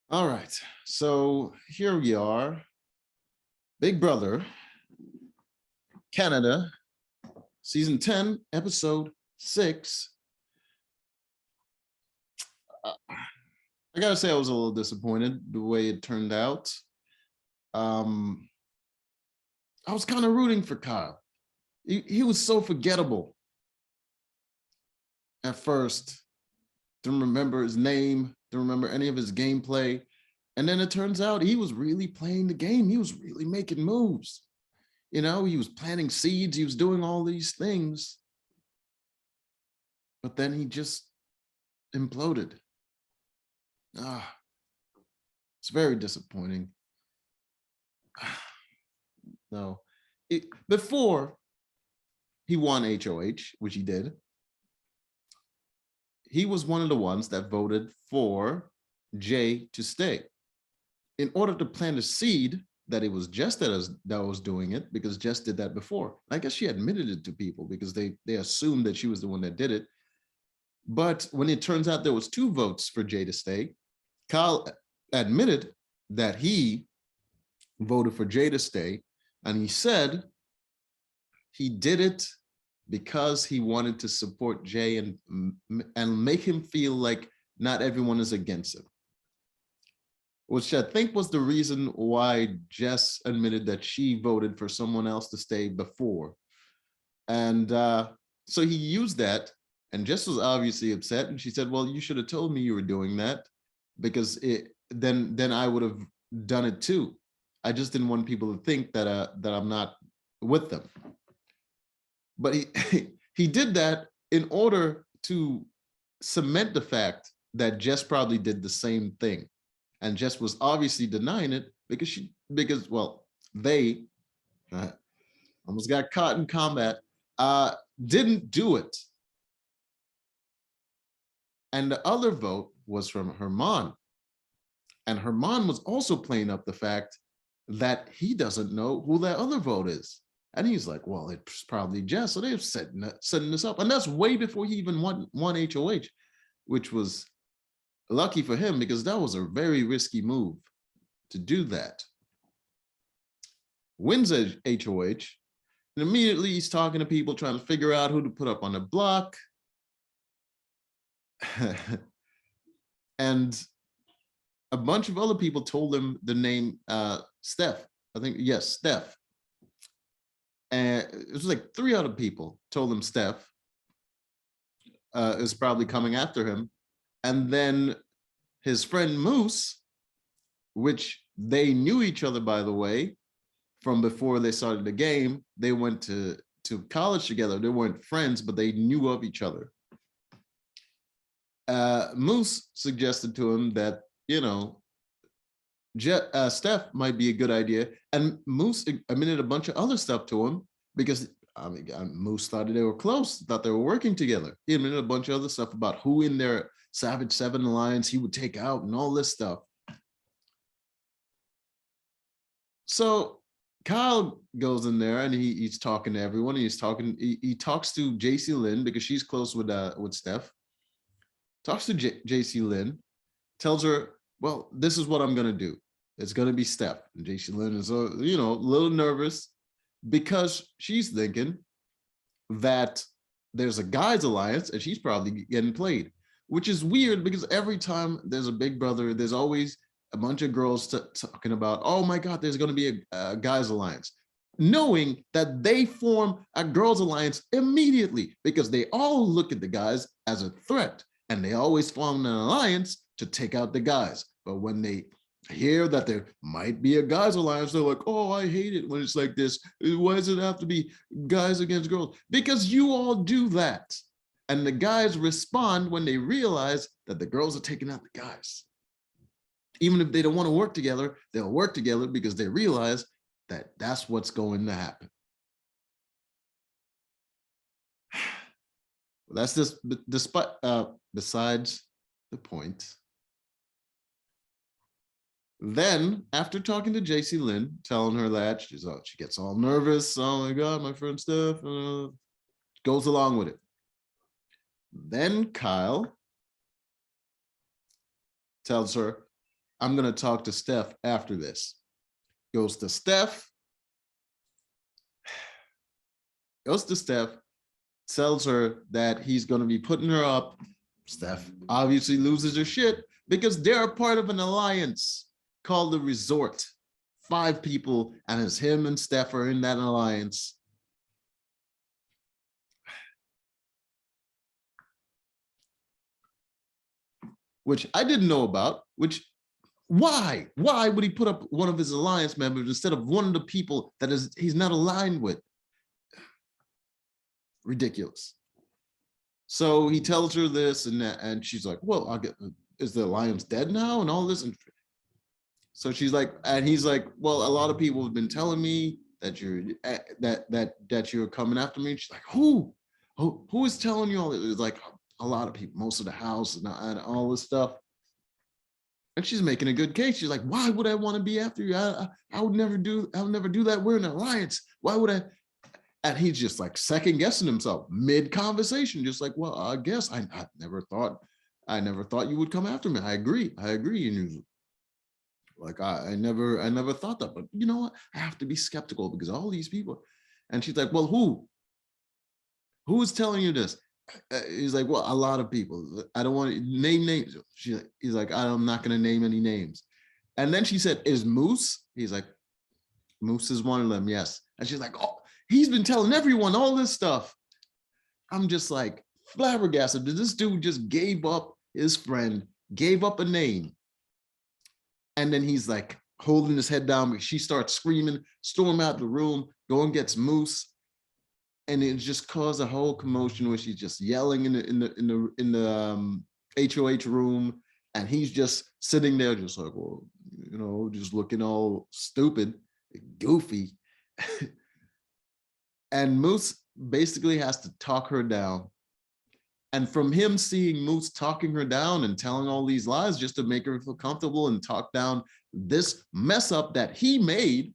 All right, so here we are, Big Brother, Canada, season 10, episode 6. Uh, I gotta say, I was a little disappointed the way it turned out. Um, I was kind of rooting for Kyle. He was so forgettable at first. Didn't remember his name, didn't remember any of his gameplay. And then it turns out he was really playing the game. He was really making moves. You know, he was planting seeds, he was doing all these things. But then he just imploded. Ah, it's very disappointing. No, before he won HOH, which he did, he was one of the ones that voted for Jay to stay. In order to plant a seed that it was Jess that was doing it, because Jess did that before. I guess she admitted it to people because they assumed that she was the one that did it. But when it turns out there was 2 votes for Jay to stay, Kyle admitted that he voted for Jay to stay, and he said he did it because he wanted to support Jay and make him feel like not everyone is against him, which I think was the reason why Jess admitted that she voted for someone else to stay before. And so he used that, and Jess was obviously upset, and she said, well, you should have told me you were doing that, because then I would have done it too. I just didn't want people to think that I'm not with them. But he did that in order to cement the fact that Jess probably did the same thing. And Jess was obviously denying it because they almost got caught in combat, didn't do it. And the other vote was from Herman. And Herman was also playing up the fact that he doesn't know who that other vote is. And he's like, well, it's probably Jess. So they're setting this up. And that's way before he even won HOH, which was lucky for him because that was a very risky move to do that. Wins HOH. And immediately he's talking to people, trying to figure out who to put up on the block. And a bunch of other people told him the name Steph. I think, yes, Steph. And it was like 3 other people told him Steph is probably coming after him. And then his friend Moose, which they knew each other, by the way, from before they started the game. They went to college together. They weren't friends, but they knew of each other. Moose suggested to him that, you know, Steph might be a good idea. And Moose admitted a bunch of other stuff to him because, I mean, Moose thought they were close, thought they were working together. He admitted a bunch of other stuff about who in their Savage 7 alliance he would take out and all this stuff. So Kyle goes in there and he's talking to everyone. He talks to JC Lynn because she's close with Steph. Talks to JC Lynn, tells her, well, this is what I'm going to do. It's going to be Steph. And JC Lynn is, a little nervous because she's thinking that there's a guys alliance and she's probably getting played, which is weird because every time there's a Big Brother, there's always a bunch of girls talking about, oh my God, there's going to be a guys alliance, knowing that they form a girls alliance immediately because they all look at the guys as a threat and they always form an alliance to take out the guys. But when they hear that there might be a guys alliance, they're like, oh, I hate it when it's like this. Why does it have to be guys against girls? Because you all do that. And the guys respond when they realize that the girls are taking out the guys. Even if they don't want to work together, they'll work together because they realize that that's what's going to happen. That's just besides the point. Then, after talking to JC Lynn, telling her that, she gets all nervous. Oh my God, my friend Steph goes along with it. Then Kyle tells her, I'm going to talk to Steph after this. Goes to Steph, tells her that he's going to be putting her up. Steph obviously loses her shit because they're a part of an alliance called the Resort. 5 people, and it's him and Steph are in that alliance. Which I didn't know about, why would he put up one of his alliance members instead of one of the people that he's not aligned with? Ridiculous. So he tells her this and that, and she's like, well, is the alliance dead now and all this? And so she's like, and he's like, well, a lot of people have been telling me that you're coming after me. And she's like, who is telling you all this? It's like a lot of people, most of the house and all this stuff. And she's making a good case. She's like, why would I want to be after you? I would never do that. We're in an alliance. Why would I? And he's just like second guessing himself mid-conversation, just like, well, I guess I never thought you would come after me. I agree. And you like, I never thought that, but you know what? I have to be skeptical because all these people. And she's like, well, who is telling you this? He's like, well, a lot of people. I don't want to name names. He's like, I'm not going to name any names. And then she said, is Moose? He's like, Moose is one of them, yes. And she's like, oh, he's been telling everyone all this stuff. I'm just like flabbergasted. This dude just gave up his friend, gave up a name. And then he's like holding his head down. She starts screaming, storm out the room, go and gets Moose. And it just caused a whole commotion where she's just yelling in the HOH room, and he's just sitting there, just like, well, you know, just looking all stupid, goofy. And Moose basically has to talk her down. And from him seeing Moose talking her down and telling all these lies just to make her feel comfortable and talk down this mess up that he made,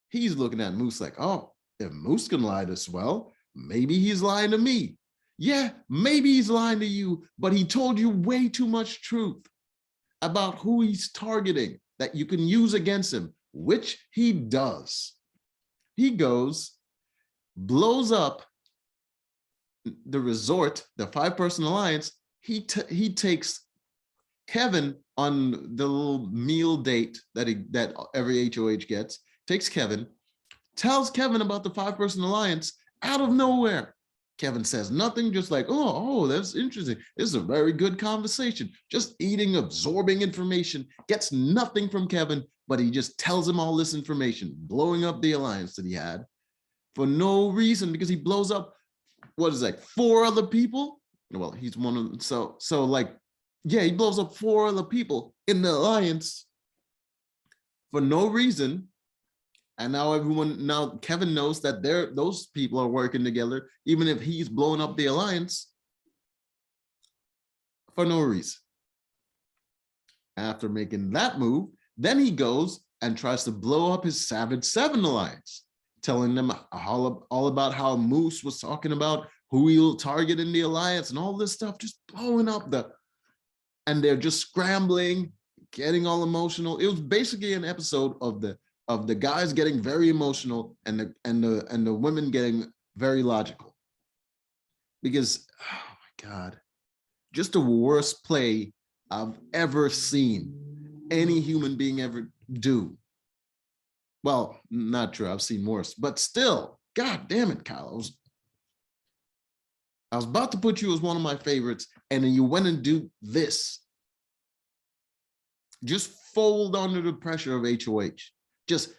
he's looking at Moose like, oh, if Moose can lie this well, maybe he's lying to me. Yeah, maybe he's lying to you, but he told you way too much truth about who he's targeting that you can use against him, which he does. He goes, blows up the resort, the 5-person alliance. He takes Kevin on the little meal date that every HOH gets, takes Kevin, tells Kevin about the 5-person alliance out of nowhere. Kevin says nothing, just like, oh, that's interesting. This is a very good conversation. Just eating, absorbing information, gets nothing from Kevin, but he just tells him all this information, blowing up the alliance that he had for no reason, because he blows up, what is that, 4 other people? Well, he's one of them. So like, yeah, he blows up 4 other people in the alliance for no reason. And now Kevin knows that those people are working together, even if he's blowing up the alliance for no reason. After making that move, then he goes and tries to blow up his Savage 7 alliance, telling them all about how Moose was talking about who he'll target in the alliance and all this stuff, just blowing up and they're just scrambling, getting all emotional. It was basically an episode of the guys getting very emotional and the women getting very logical. Because, oh my God, just the worst play I've ever seen any human being ever do. Well, not true, I've seen worse, but still, God damn it, Kyle. I was about to put you as one of my favorites, and then you went and do this. Just fold under the pressure of HOH. Just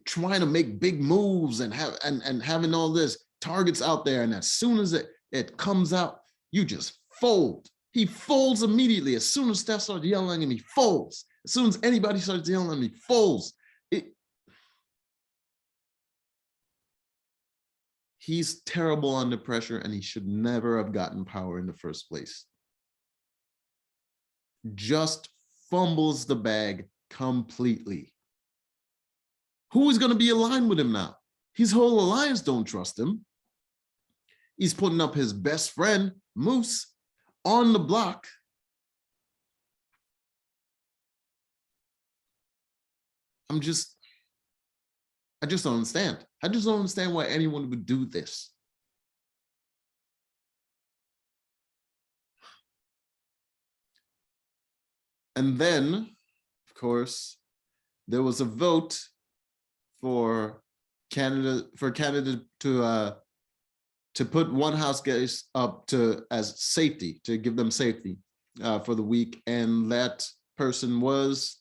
trying to make big moves and having all this targets out there, and as soon as it comes out, you just fold. He folds immediately. As soon as Steph starts yelling at him, he folds. As soon as anybody starts yelling at him, he folds. He's terrible under pressure, and he should never have gotten power in the first place. Just fumbles the bag completely. Who is going to be aligned with him now? His whole alliance don't trust him. He's putting up his best friend, Moose, on the block. I'm just, I just don't understand. I just don't understand why anyone would do this. And then, of course, there was a vote for Canada to put one house guest up to as safety, to give them safety for the week, and that person was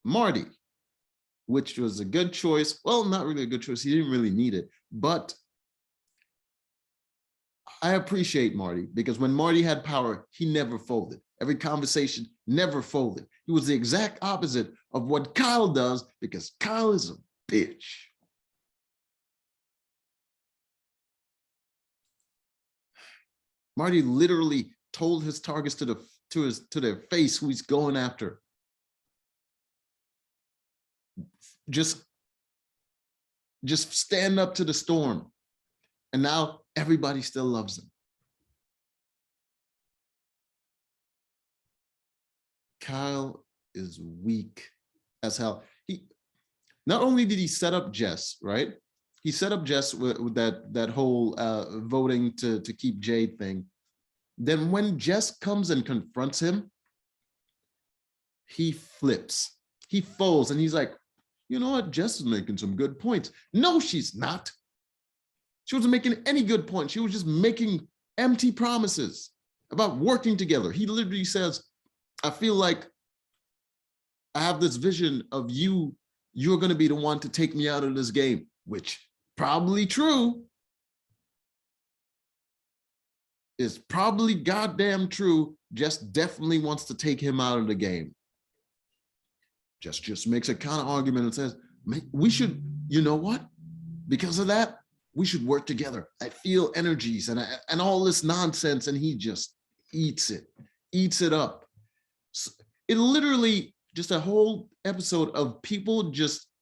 Marty, which was a good choice. Well, not really a good choice. He didn't really need it, but I appreciate Marty because when Marty had power, he never folded. Every conversation never folded. He was the exact opposite of what Kyle does because Kyle is a bitch. Marty literally told his targets to their face who he's going after. Just stand up to the storm. And now everybody still loves him. Kyle is weak as hell. He not only did he set up Jess, right? He set up Jess with that whole voting to keep Jade thing. Then when Jess comes and confronts him, he flips. He folds and he's like, you know what? Jess is making some good points. No, she's not. She wasn't making any good points. She was just making empty promises about working together. He literally says, I feel like I have this vision of you. You're going to be the one to take me out of this game, which probably true. Is probably goddamn true. Jess definitely wants to take him out of the game. Just makes a counter argument and says, we should, you know what? Because of that, we should work together. I feel energies and all this nonsense. And he just eats it up. It literally just a whole episode of people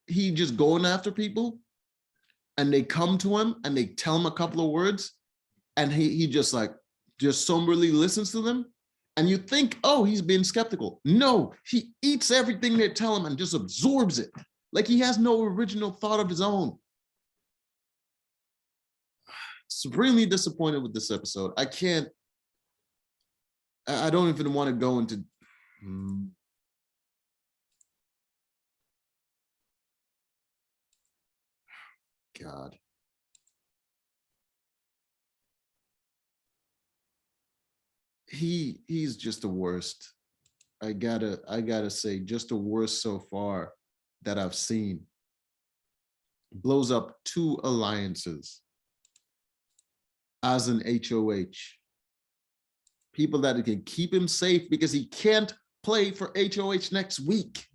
he just going after people and they come to him and they tell him a couple of words and he just somberly listens to them. And you think, oh, he's being skeptical. No, he eats everything they tell him and just absorbs it. Like he has no original thought of his own. Supremely disappointed with this episode. I don't even want to go into God. He's just the worst. I gotta say, just the worst so far that I've seen. Blows up 2 alliances as an HOH. People that can keep him safe because he can't play for HOH next week.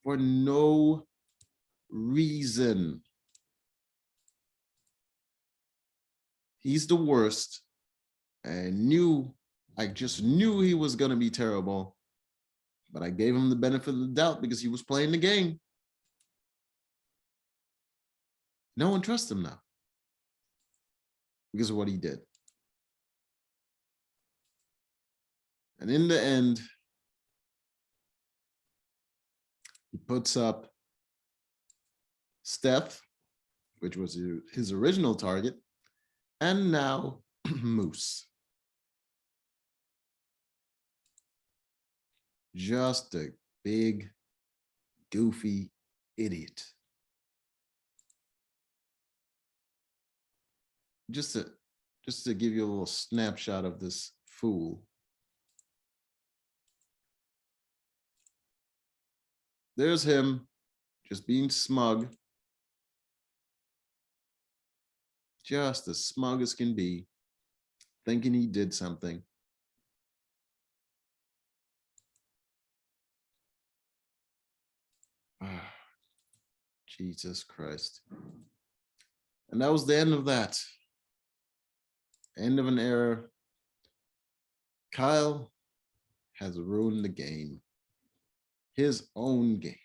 For no reason. He's the worst. I just knew he was going to be terrible, but I gave him the benefit of the doubt because he was playing the game. No one trusts him now because of what he did. And in the end, he puts up Steph, which was his original target, and now Moose. Just a big, goofy idiot. Just to give you a little snapshot of this fool. There's him, just being smug. Just as smug as can be, thinking he did something. Jesus Christ. And that was the end of that. End of an era. Kyle has ruined the game. His own game.